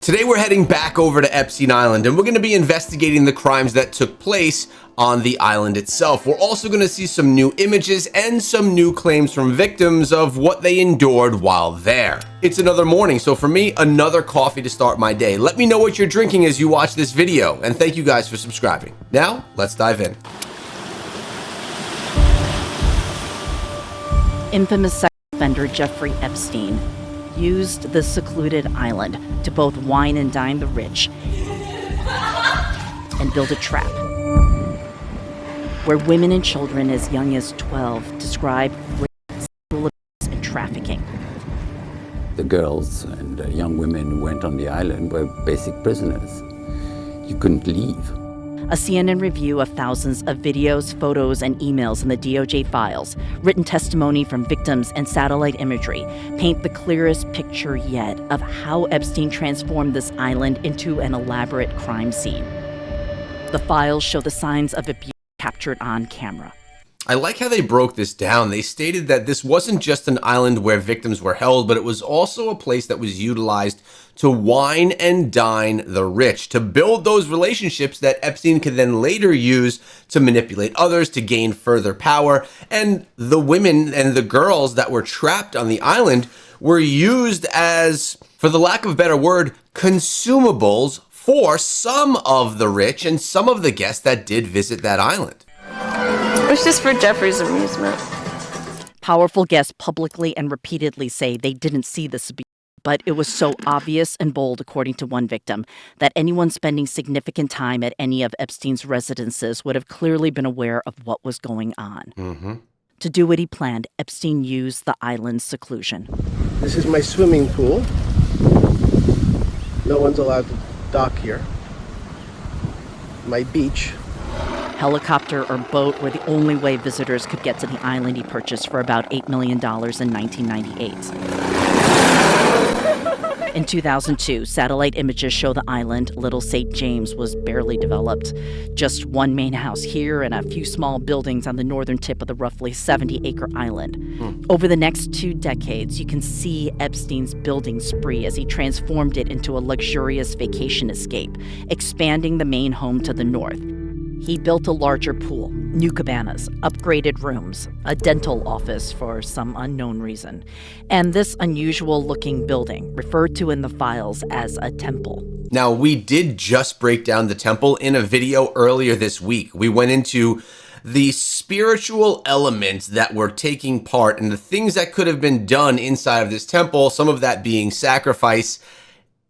Today we're heading back over to Epstein Island and we're going to be investigating the crimes that took place on the island itself. We're also going to see some new images and some new claims from victims of what they endured while there. It's another morning, so for me, another coffee to start my day. Let me know what you're drinking as you watch this video, and thank you guys for subscribing. Now, let's dive in. Infamous sex offender Jeffrey Epstein used the secluded island to both wine and dine the rich and build a trap where women and children as young as 12 describe rape, sexual abuse, and trafficking. The girls and young women who went on the island were basic prisoners. You couldn't leave. A CNN review of thousands of videos, photos, and emails in the DOJ files, written testimony from victims, and satellite imagery paint the clearest picture yet of how Epstein transformed this island into an elaborate crime scene. The files show the signs of abuse captured on camera. I like how they broke this down. They stated that this wasn't just an island where victims were held, but it was also a place that was utilized to wine and dine the rich, to build those relationships that Epstein could then later use to manipulate others, to gain further power. And the women and the girls that were trapped on the island were used as, for the lack of a better word, consumables for some of the rich and some of the guests that did visit that island. It was just for Jeffrey's amusement. Powerful guests publicly and repeatedly say they didn't see this abuse, but it was so obvious and bold, according to one victim, that anyone spending significant time at any of Epstein's residences would have clearly been aware of what was going on. To do what he planned, Epstein used the island's seclusion. This is my swimming pool. No one's allowed to dock here. My beach. Helicopter or boat were the only way visitors could get to the island he purchased for about $8 million in 1998. In 2002, satellite images show the island, Little St. James, was barely developed. Just one main house here and a few small buildings on the northern tip of the roughly 70-acre island. Over the next 2 decades, you can see Epstein's building spree as he transformed it into a luxurious vacation escape, expanding the main home to the north. He built a larger pool, new cabanas, upgraded rooms, a dental office for some unknown reason, and this unusual-looking building, referred to in the files as a temple. Now, we did just break down the temple in a video earlier this week. We went into the spiritual elements that were taking part and the things that could have been done inside of this temple, some of that being sacrifice.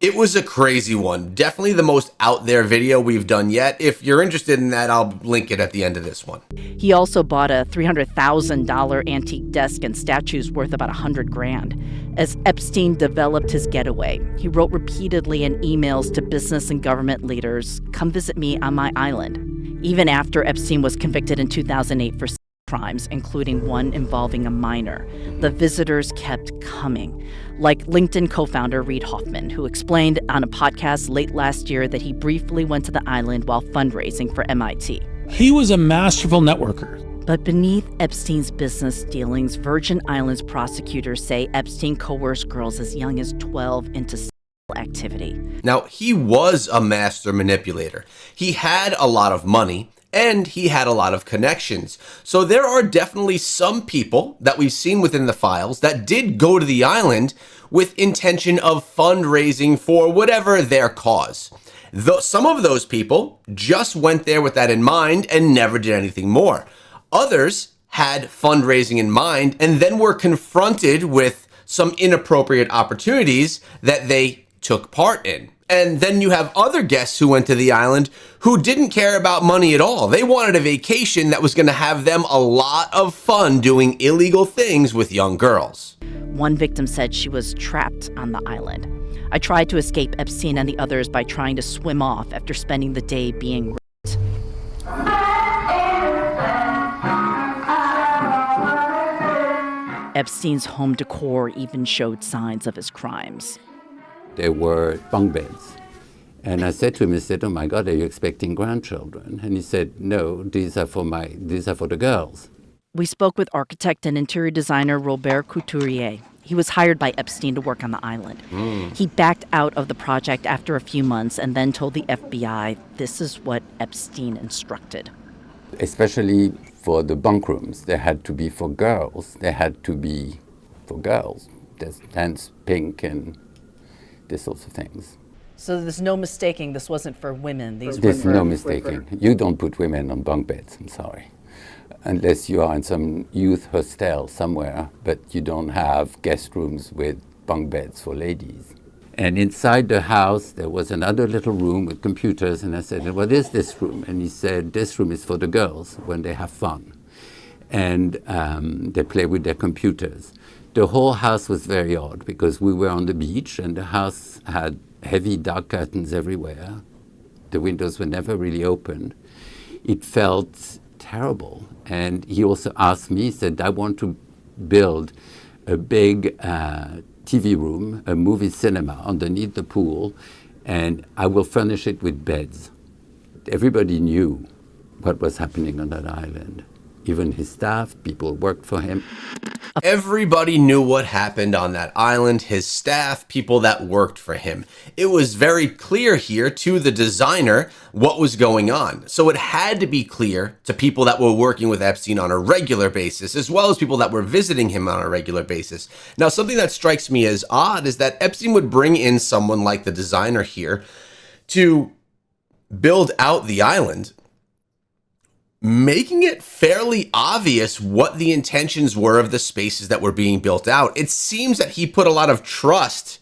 It was a crazy one. Definitely the most out there video we've done yet. If you're interested in that, I'll link it at the end of this one. He also bought a $300,000 antique desk and statues worth about $100,000. As Epstein developed his getaway, he wrote repeatedly in emails to business and government leaders, "Come visit me on my island." Even after Epstein was convicted in 2008 for crimes, including one involving a minor, the visitors kept coming. Like LinkedIn co-founder Reid Hoffman, who explained on a podcast late last year that he briefly went to the island while fundraising for MIT. He was a masterful networker. But beneath Epstein's business dealings, Virgin Islands prosecutors say Epstein coerced girls as young as 12 into sexual activity. Now, he was a master manipulator. He had a lot of money, and he had a lot of connections. So there are definitely some people that we've seen within the files that did go to the island with intention of fundraising for whatever their cause. Some of those people just went there with that in mind and never did anything more. Others had fundraising in mind and then were confronted with some inappropriate opportunities that they took part in. And then you have other guests who went to the island who didn't care about money at all. They wanted a vacation that was going to have them a lot of fun doing illegal things with young girls. One victim said she was trapped on the island. "I tried to escape Epstein and the others by trying to swim off after spending the day being raped." Epstein's home decor even showed signs of his crimes. There were bunk beds. And I said to him, "Oh my God, are you expecting grandchildren?" And he said, "No, these are for the girls." We spoke with architect and interior designer Robert Couturier. He was hired by Epstein to work on the island. He backed out of the project after a few months and then told the FBI this is what Epstein instructed. Especially for the bunk rooms, they had to be for girls. They had to be for girls. There's dance pink and these sorts of things. So there's no mistaking this wasn't for women. There's no mistaking. You don't put women on bunk beds, I'm sorry. Unless you are in some youth hostel somewhere, but you don't have guest rooms with bunk beds for ladies. And inside the house, there was another little room with computers, and I said, what is this room? And he said, this room is for the girls when they have fun. And they play with their computers. The whole house was very odd because we were on the beach, and the house had heavy dark curtains everywhere. The windows were never really opened. It felt terrible. And he also asked me, he said, I want to build a big TV room, a movie cinema underneath the pool, and I will furnish it with beds. Everybody knew what was happening on that island. Even his staff, people worked for him. Everybody knew what happened on that island, his staff, people that worked for him. It was very clear here to the designer what was going on. So it had to be clear to people that were working with Epstein on a regular basis, as well as people that were visiting him on a regular basis. Now, something that strikes me as odd is that Epstein would bring in someone like the designer here to build out the island, making it fairly obvious what the intentions were of the spaces that were being built out. It seems that he put a lot of trust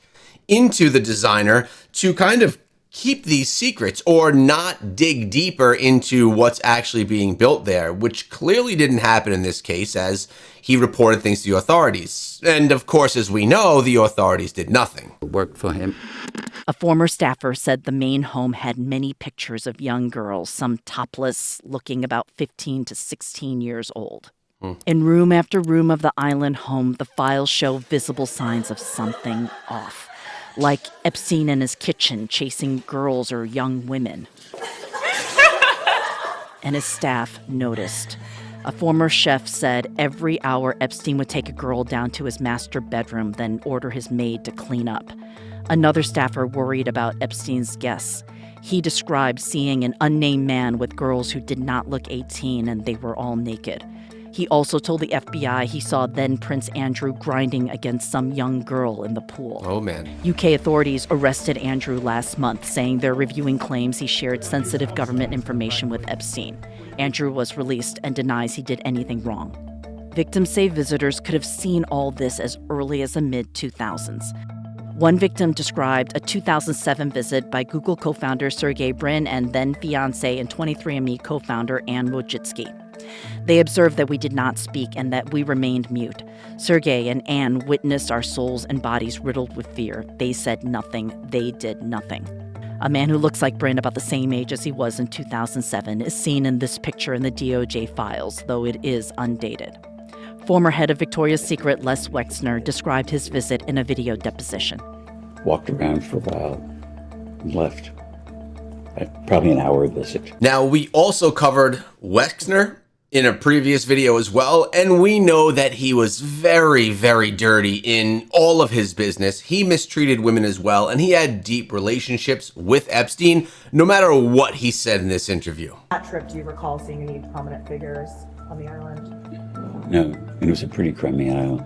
into the designer to kind of keep these secrets or not dig deeper into what's actually being built there, which clearly didn't happen in this case as he reported things to the authorities. And of course, as we know, the authorities did nothing. Worked for him. A former staffer said the main home had many pictures of young girls, some topless, looking about 15 to 16 years old. In room after room of the island home, the files show visible signs of something off, like Epstein in his kitchen chasing girls or young women. And his staff noticed. A former chef said every hour Epstein would take a girl down to his master bedroom, then order his maid to clean up. Another staffer worried about Epstein's guests. He described seeing an unnamed man with girls who did not look 18 and they were all naked. He also told the FBI he saw then Prince Andrew grinding against some young girl in the pool. Oh, man. UK authorities arrested Andrew last month, saying they're reviewing claims he shared sensitive government information with Epstein. Andrew was released and denies he did anything wrong. Victims say visitors could have seen all this as early as the mid-2000s. One victim described a 2007 visit by Google co-founder Sergey Brin and then-fiancé and 23andMe co-founder Anne Wojcicki. They observed that we did not speak and that we remained mute. Sergey and Anne witnessed our souls and bodies riddled with fear. They said nothing. They did nothing. A man who looks like Brin, about the same age as he was in 2007, is seen in this picture in the DOJ files, though it is undated. Former head of Victoria's Secret, Les Wexner, described his visit in a video deposition. Walked around for a while and left. Probably an hour visit. Now, we also covered Wexner in a previous video as well, and we know that he was very, very dirty in all of his business. He mistreated women as well, and he had deep relationships with Epstein, no matter what he said in this interview. That trip, do you recall seeing any prominent figures on the island? No, it was a pretty crummy island.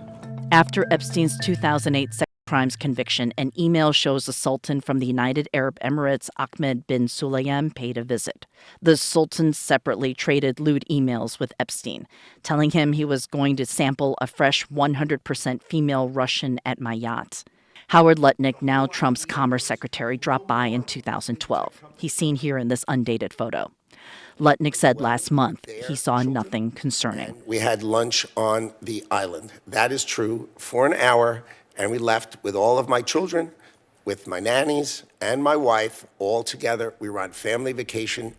After Epstein's 2008 sex crimes conviction, an email shows the Sultan from the United Arab Emirates, Ahmed bin Sulayem, paid a visit. The Sultan separately traded lewd emails with Epstein, telling him he was going to sample a fresh 100% female Russian at my yacht. Howard Lutnick, now Trump's Commerce Secretary, dropped by in 2012. He's seen here in this undated photo. Lutnick said last month he saw nothing concerning. We had lunch on the island. That is true, for an hour, and we left with all of my children, with my nannies and my wife, all together. We were on family vacation.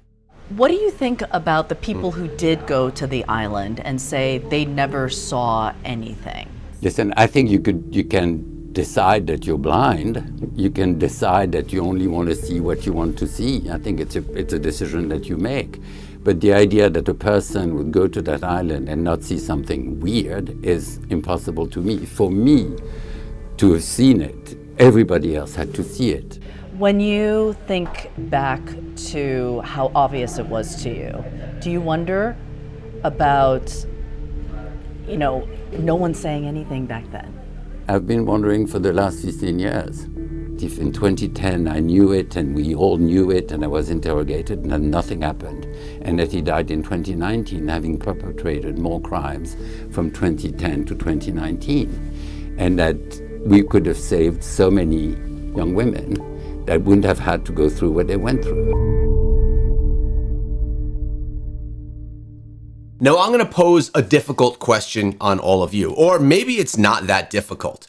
What do you think about the people who did go to the island and say they never saw anything? Listen, I think you can decide that you're blind. You can decide that you only want to see what you want to see. I think it's a decision that you make. But the idea that a person would go to that island and not see something weird is impossible to me. For me, to have seen it. Everybody else had to see it. When you think back to how obvious it was to you, do you wonder about, no one saying anything back then? I've been wondering for the last 15 years. If in 2010 I knew it and we all knew it and I was interrogated and then nothing happened, and that he died in 2019 having perpetrated more crimes from 2010 to 2019, and that we could have saved so many young women that wouldn't have had to go through what they went through. Now, I'm going to pose a difficult question on all of you, or maybe it's not that difficult.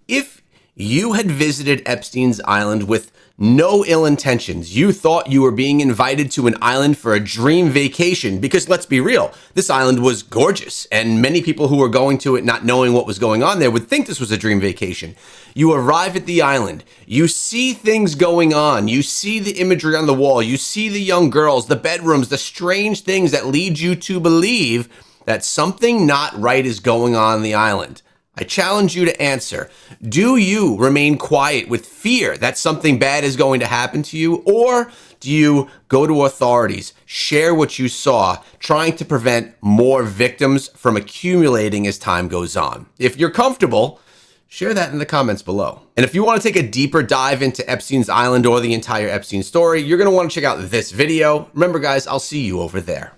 If you had visited Epstein's island with no ill intentions, you thought you were being invited to an island for a dream vacation, because let's be real, this island was gorgeous, and many people who were going to it not knowing what was going on there would think this was a dream vacation. You arrive at the island, you see things going on, you see the imagery on the wall, you see the young girls, the bedrooms, the strange things that lead you to believe that something not right is going on the island. I challenge you to answer. Do you remain quiet with fear that something bad is going to happen to you? Or do you go to authorities, share what you saw, trying to prevent more victims from accumulating as time goes on? If you're comfortable, share that in the comments below. And if you want to take a deeper dive into Epstein's Island or the entire Epstein story, you're going to want to check out this video. Remember, guys, I'll see you over there.